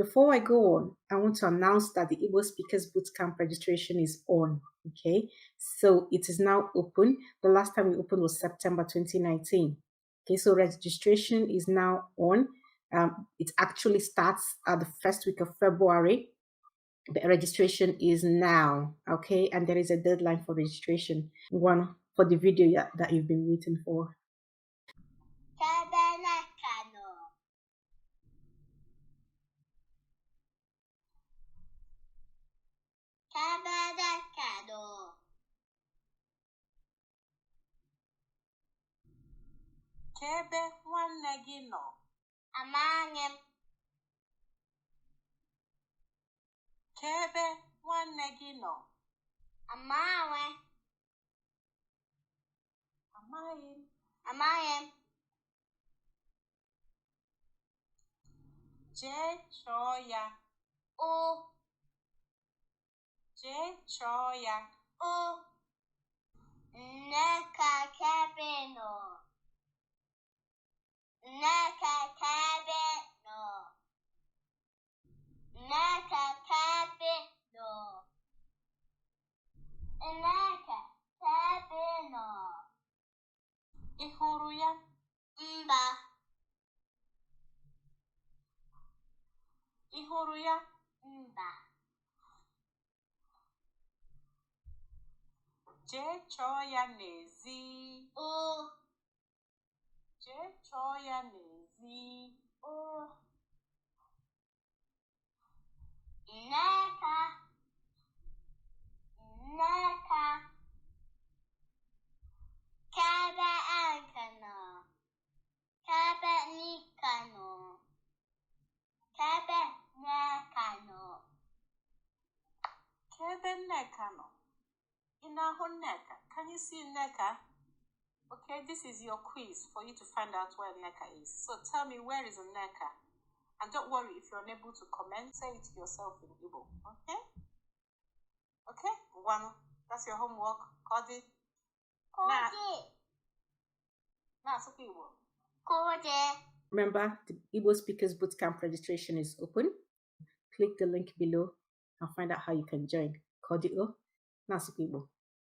Before I go on, I want to announce that the Igbo Speakers Bootcamp registration is on. Okay, so it is now open. The last time we opened was September 2019. Okay, so registration is now on. It actually starts at the first week of February. The registration is now, okay, and there is a deadline for registration. One for the video that you've been waiting for. Kee ebe Nneka nọ. Kee ebe Nneka nọ. Kee ebe nwanne gị nọ? Amaghị m. Kee ebe nwanne gị nọ? Amaghị m. Amaghị m. Amaghị m. Jee chọọ ya. O. Jee chọọ ya. O. Nneka kee ebe nọ. Nneka kee ebe nọ. Nneka kee ebe nọ. Nneka kee ebe nọ. Ị hụrụ ya? Mba. Ị hụrụ ya? Mba. Jee chọọ ya n'ezi. O. Jee chọọ ya n'ezi. O. Nneka. Nneka. Kee ebe Nneka nọ. Kee ebe Nneka nọ. Kee ebe Nneka nọ. Kee ebe Nneka nọ? Ị na-ahụ Nneka? Can you see Nneka? Okay, this is your quiz for you to find out where Nneka is. So tell me, where is Nneka? And don't worry if you're unable to comment, say it to yourself in Igbo. Okay? Okay? One. That's your homework. Kodi. Kodi. Igbo. Kodi. Remember, the Igbo Speakers Bootcamp registration is open. Click the link below and find out how you can join. Kodi o. Igbo.